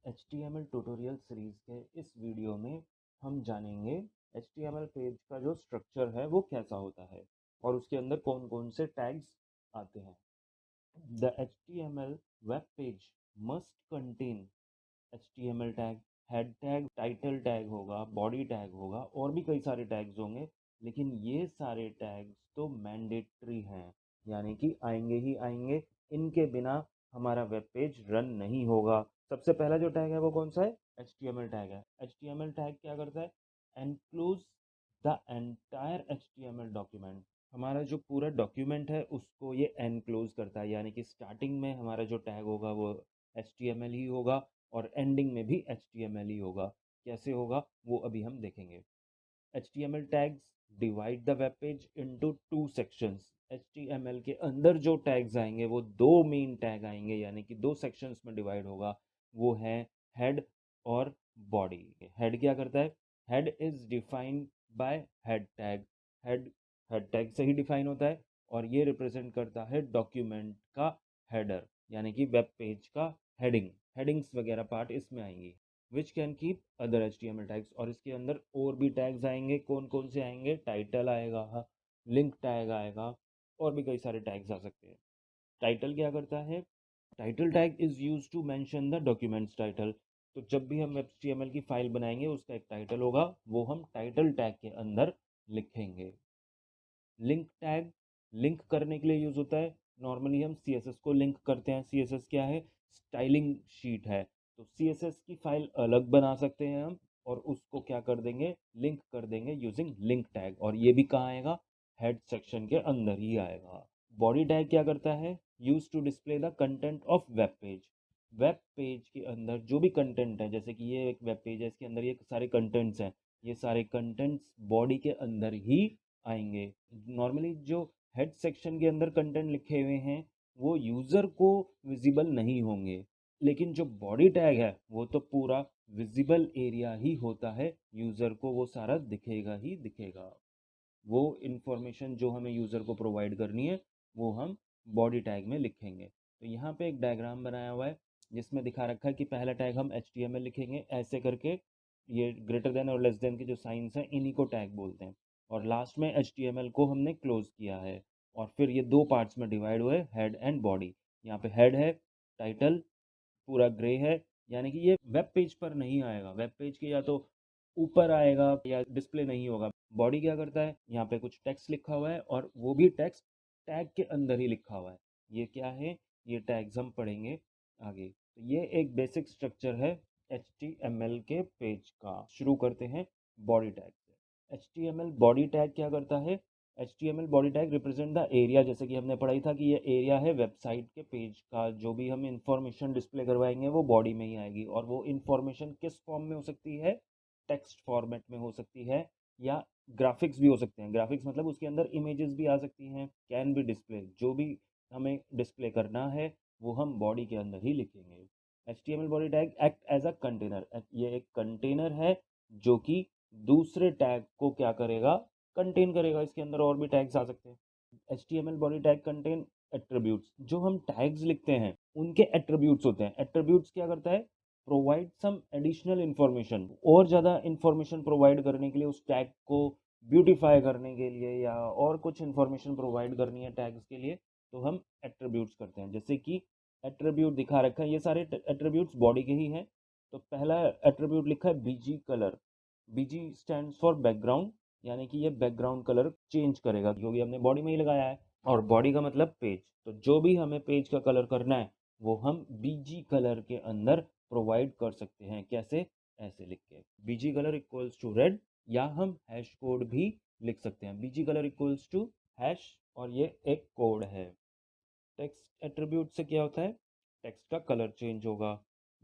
HTML tutorial series के इस video में हम जानेंगे HTML पेज का जो स्ट्रक्चर है वो कैसा होता है और उसके अंदर कौन कौन से टैग्स आते हैं। The HTML web page must contain HTML tag, head tag, title tag होगा, बॉडी टैग होगा और भी कई सारे टैग्स होंगे, लेकिन ये सारे टैग्स तो मैंडेटरी हैं, यानी कि आएंगे ही आएंगे। इनके बिना हमारा वेब पेज रन नहीं होगा। सबसे पहला जो टैग है वो कौन सा है? HTML टैग है। HTML टैग क्या करता है? Enclose the entire HTML document. हमारा जो पूरा डॉक्यूमेंट है उसको ये एनक्लोज करता है, यानी कि स्टार्टिंग में हमारा जो टैग होगा वो HTML ही होगा और एंडिंग में भी HTML ही होगा। कैसे होगा वो अभी हम देखेंगे। HTML tags divide the web page into two sections. HTML के अंदर जो टैग्स आएंगे वो दो मेन टैग आएंगे, यानी कि दो सेक्शंस में डिवाइड होगा। वो है हेड और बॉडी। हेड क्या करता है? Head is defined by head tag. Head head tag से ही डिफाइन होता है और ये रिप्रेजेंट करता है डॉक्यूमेंट का हेडर, यानी कि वेब पेज का हेडिंग। हेडिंग्स वगैरह पार्ट इसमें आएंगी। Which can keep other HTML tags, और इसके अंदर और भी टैग्स आएंगे। कौन कौन से आएंगे? टाइटल आएगा, लिंक टैग आएगा और भी कई सारे टैग्स आ सकते हैं। टाइटल क्या करता है? Title tag is use to mention the document's title. तो जब भी हम HTML की फाइल बनाएंगे उसका एक टाइटल होगा, वो हम टाइटल टैग के अंदर लिखेंगे। लिंक टैग लिंक करने के लिए यूज होता है। नॉर्मली हम CSS को लिंक करते हैं। CSS क्या है? स्टाइलिंग शीट है। तो CSS की फाइल अलग बना सकते हैं हम और उसको क्या कर देंगे? लिंक कर देंगे यूजिंग लिंक टैग। और ये भी कहाँ आएगा? हेड सेक्शन के अंदर ही आएगा। बॉडी टैग क्या करता है? Use to display the content of web page. Web page के अंदर जो भी कंटेंट है, जैसे कि ये एक वेब पेज है, इसके अंदर ये सारे कंटेंट्स हैं, ये सारे कंटेंट्स बॉडी के अंदर ही आएंगे। नॉर्मली जो हेड सेक्शन के अंदर कंटेंट लिखे हुए हैं वो यूज़र को विजिबल नहीं होंगे, लेकिन जो बॉडी टैग है वो तो पूरा विजिबल एरिया ही होता है। यूज़र को वो सारा दिखेगा ही दिखेगा। वो इन्फॉर्मेशन जो हमें यूज़र को प्रोवाइड करनी है वो हम बॉडी टैग में लिखेंगे। तो यहाँ पे एक डायग्राम बनाया हुआ है जिसमें दिखा रखा है कि पहला टैग हम HTML लिखेंगे ऐसे करके। ये ग्रेटर देन और लेस देन के जो साइंस हैं इन्हीं को टैग बोलते हैं। और लास्ट में HTML को हमने क्लोज किया है। और फिर ये दो पार्ट्स में डिवाइड हुए, हेड एंड बॉडी। यहाँ पे हेड है, टाइटल पूरा ग्रे है, यानी कि ये वेब पेज पर नहीं आएगा। वेब पेज के या तो ऊपर आएगा या डिस्प्ले नहीं होगा। बॉडी क्या करता है? यहाँ पे कुछ टेक्स्ट लिखा हुआ है और वो भी टेक्स्ट टैग के अंदर ही लिखा हुआ है। ये क्या है? ये टैग्स हम पढ़ेंगे आगे। तो ये एक बेसिक स्ट्रक्चर है HTML के पेज का। शुरू करते हैं बॉडी टैग से। HTML बॉडी टैग क्या करता है? HTML body tag represent the area. जैसे कि हमने पढ़ा ही था कि ये एरिया है वेबसाइट के पेज का। जो भी हम इंफॉर्मेशन डिस्प्ले करवाएंगे वो बॉडी में ही आएगी। और वो इंफॉर्मेशन किस फॉर्म में हो सकती है? टेक्स्ट फॉर्मेट में हो सकती है या ग्राफिक्स भी हो सकते हैं। ग्राफिक्स मतलब उसके अंदर इमेजेस भी आ सकती हैं। कैन बी डिस्प्ले, जो भी हमें डिस्प्ले करना है वो हम बॉडी के अंदर ही लिखेंगे। HTML body tag act as a container. ये एक कंटेनर है जो कि दूसरे टैग को क्या करेगा? कंटेन करेगा। इसके अंदर और भी टैग्स आ सकते हैं। HTML body tag contain attributes. जो हम टैग्स लिखते हैं उनके एट्रीब्यूट्स होते हैं। एट्रीब्यूट्स क्या करता है? Provide some additional information. और ज़्यादा इंफॉर्मेशन प्रोवाइड करने के लिए, उस टैग को ब्यूटीफाई करने के लिए या और कुछ इंफॉर्मेशन प्रोवाइड करनी है टैग्स के लिए, तो हम एट्रीब्यूट्स करते हैं। जैसे कि एट्रीब्यूट दिखा रखा है, ये सारे एट्रीब्यूट्स बॉडी के ही हैं। तो पहला एट्रीब्यूट लिखा है BG colour. BG stands for background, यानी कि ये बैकग्राउंड कलर चेंज करेगा क्योंकि हमने बॉडी में ही लगाया है। और बॉडी का मतलब पेज। तो जो भी हमें पेज का कलर करना है वो हम BG कलर के अंदर प्रोवाइड कर सकते हैं। कैसे? ऐसे लिख के BG colour equals to red, या हम हैश कोड भी लिख सकते हैं। BG colour equals to hash, और ये एक कोड है। टेक्स्ट एट्रीब्यूट से क्या होता है? टेक्स्ट का कलर चेंज होगा।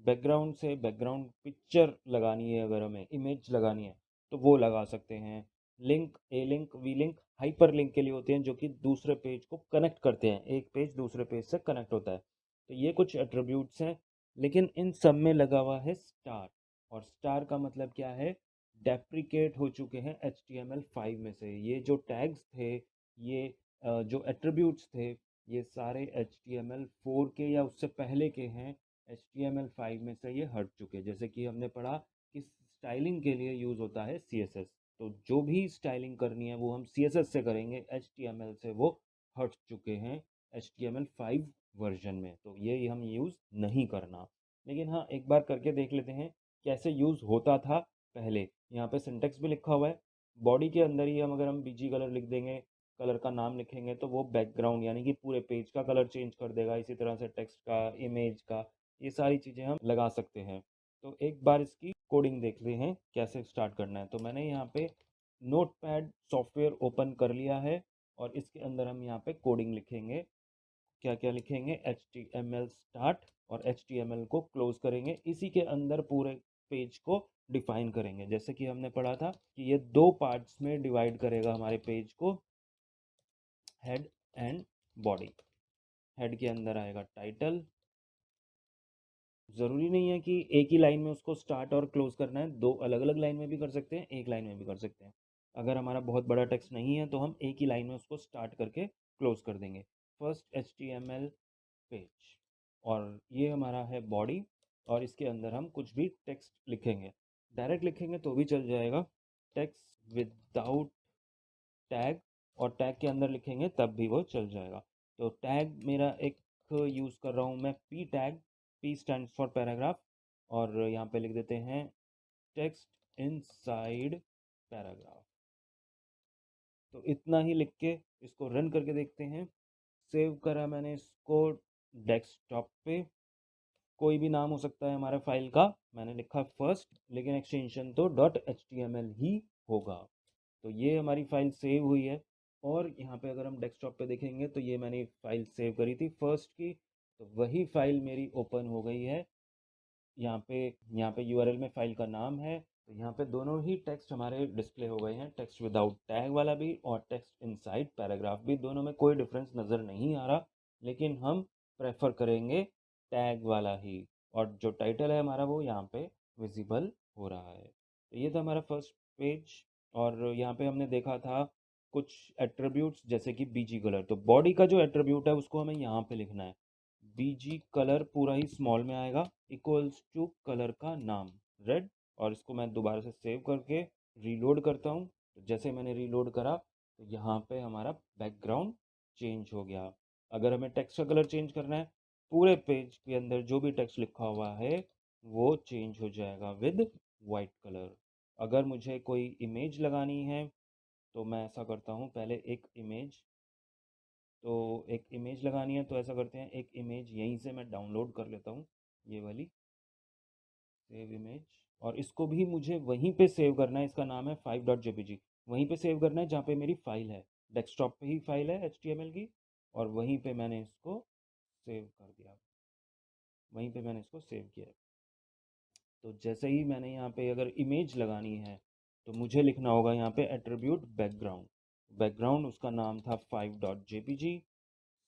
बैकग्राउंड से बैकग्राउंड पिक्चर लगानी है, अगर हमें इमेज लगानी है तो वो लगा सकते हैं। Link, a link, V link hyperlink के लिए होते हैं, जो कि दूसरे पेज को कनेक्ट करते हैं। एक पेज दूसरे पेज से कनेक्ट होता है। तो ये कुछ एट्रीब्यूट्स हैं, लेकिन इन सब में लगा हुआ है स्टार। और स्टार का मतलब क्या है? डेप्रिकेट हो चुके हैं HTML5 में से। ये जो टैग्स थे, ये जो एट्रीब्यूट्स थे, ये सारे HTML4 के या उससे पहले के हैं। HTML5 में से ये हट चुके। जैसे कि हमने पढ़ा कि स्टाइलिंग के लिए यूज़ होता है CSS, तो जो भी स्टाइलिंग करनी है वो हम CSS से करेंगे, HTML से वो हट चुके हैं HTML5 वर्जन में, तो ये हम यूज़ नहीं करना। लेकिन हाँ, एक बार करके देख लेते हैं कैसे यूज़ होता था पहले। यहाँ पे सिंटेक्स भी लिखा हुआ है, बॉडी के अंदर ही हम अगर हम BG कलर लिख देंगे, कलर का नाम लिखेंगे, तो वो बैकग्राउंड यानी कि पूरे पेज का कलर चेंज कर देगा। इसी तरह से टेक्स्ट का, इमेज का, ये सारी चीज़ें हम लगा सकते हैं। तो एक बार इसकी कोडिंग देखते हैं कैसे स्टार्ट करना है। तो मैंने यहाँ पे नोटपैड सॉफ्टवेयर ओपन कर लिया है और इसके अंदर हम यहाँ पे कोडिंग लिखेंगे। क्या क्या लिखेंगे? HTML स्टार्ट और HTML को क्लोज करेंगे। इसी के अंदर पूरे पेज को डिफाइन करेंगे। जैसे कि हमने पढ़ा था कि ये 2 पार्ट्स में डिवाइड करेगा हमारे पेज को, हेड एंड बॉडी। हेड के अंदर आएगा टाइटल। ज़रूरी नहीं है कि एक ही लाइन में उसको स्टार्ट और क्लोज करना है, 2 अलग-अलग लाइन में भी कर सकते हैं, एक लाइन में भी कर सकते हैं। अगर हमारा बहुत बड़ा टेक्स्ट नहीं है तो हम एक ही लाइन में उसको स्टार्ट करके क्लोज कर देंगे। फर्स्ट HTML पेज, और ये हमारा है बॉडी, और इसके अंदर हम कुछ भी टेक्स्ट लिखेंगे। डायरेक्ट लिखेंगे तो भी चल जाएगा, टेक्स्ट विदाउट टैग, और टैग के अंदर लिखेंगे तब भी वो चल जाएगा। तो टैग मेरा एक यूज़ कर रहा हूँ मैं, P tag. P stands for paragraph, और यहाँ पे लिख देते हैं टेक्स्ट इनसाइड पैराग्राफ। तो इतना ही लिख के इसको रन करके देखते हैं। सेव करा मैंने इसको डेस्कटॉप पे। कोई भी नाम हो सकता है हमारा फाइल का, मैंने लिखा फर्स्ट, लेकिन एक्सटेंशन तो .html ही होगा। तो ये हमारी फाइल सेव हुई है, और यहाँ पे अगर हम डेस्कटॉप पे देखेंगे तो ये मैंने फाइल सेव करी थी फर्स्ट की, तो वही फाइल मेरी ओपन हो गई है। यहाँ पे यूआरएल में फाइल का नाम है, तो यहाँ पे दोनों ही टेक्स्ट हमारे डिस्प्ले हो गए हैं, टेक्स्ट विदाउट टैग वाला भी और टेक्स्ट इनसाइड पैराग्राफ भी। दोनों में कोई डिफरेंस नज़र नहीं आ रहा, लेकिन हम प्रेफर करेंगे टैग वाला ही, और जो टाइटल है हमारा वो यहाँ पे विजिबल हो रहा है। तो ये था हमारा फर्स्ट पेज, और यहाँ पे हमने देखा था कुछ एट्रीब्यूट्स जैसे कि बीजी कलर। तो बॉडी का जो एट्रीब्यूट है उसको हमें यहाँ पे लिखना है। बीजी कलर पूरा ही स्मॉल में आएगा, इक्वल्स टू कलर का नाम रेड, और इसको मैं दोबारा से सेव करके रीलोड करता हूँ। तो जैसे मैंने रीलोड करा तो यहाँ पे हमारा बैकग्राउंड चेंज हो गया। अगर हमें टेक्स्ट का कलर चेंज करना है, पूरे पेज के अंदर जो भी टेक्स्ट लिखा हुआ है वो चेंज हो जाएगा विद वाइट कलर। अगर मुझे कोई इमेज लगानी है तो मैं ऐसा करता हूँ, पहले एक इमेज लगानी है तो ऐसा करते हैं, एक इमेज यहीं से मैं डाउनलोड कर लेता हूँ, ये वाली सेव इमेज। और इसको भी मुझे वहीं पे सेव करना है, इसका नाम है 5.jpg। वहीं पे सेव करना है जहाँ पे मेरी फाइल है, डेस्कटॉप पे ही फाइल है HTML की, और वहीं पे मैंने इसको सेव कर दिया, वहीं पे मैंने इसको सेव किया। तो जैसे ही मैंने यहाँ पे अगर इमेज लगानी है तो मुझे लिखना होगा यहाँ पे एट्रीब्यूट बैकग्राउंड। बैकग्राउंड उसका नाम था 5.jpg।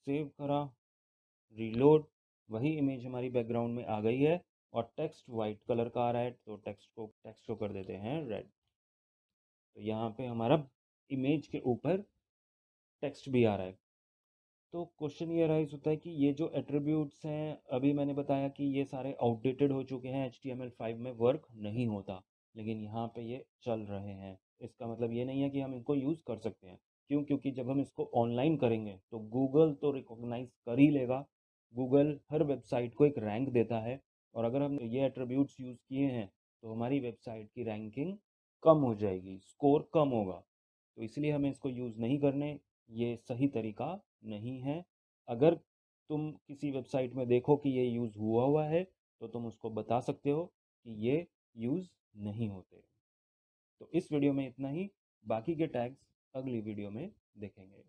सेव करा, रीलोड, वही इमेज हमारी बैकग्राउंड में आ गई है, और टेक्स्ट वाइट कलर का आ रहा है, तो टेक्स्ट को कर देते हैं रेड। तो यहाँ पे हमारा इमेज के ऊपर टेक्स्ट भी आ रहा है। तो क्वेश्चन ये राइज होता है कि ये जो एट्रीब्यूट्स हैं, अभी मैंने बताया कि ये सारे आउटडेटेड हो चुके हैं, HTML5 में वर्क नहीं होता, लेकिन यहाँ पे ये चल रहे हैं। इसका मतलब ये नहीं है कि हम इनको यूज़ कर सकते हैं। क्यों? क्योंकि जब हम इसको ऑनलाइन करेंगे तो गूगल तो रिकॉग्नाइज कर ही लेगा। गूगल हर वेबसाइट को एक रैंक देता है, और अगर हम ये एट्रीब्यूट्स यूज़ किए हैं तो हमारी वेबसाइट की रैंकिंग कम हो जाएगी, स्कोर कम होगा। तो इसलिए हमें इसको यूज़ नहीं करने, ये सही तरीका नहीं है। अगर तुम किसी वेबसाइट में देखो कि ये यूज़ हुआ हुआ है तो तुम उसको बता सकते हो कि ये यूज़ नहीं होते। तो इस वीडियो में इतना ही, बाकी के टैग्स अगली वीडियो में देखेंगे।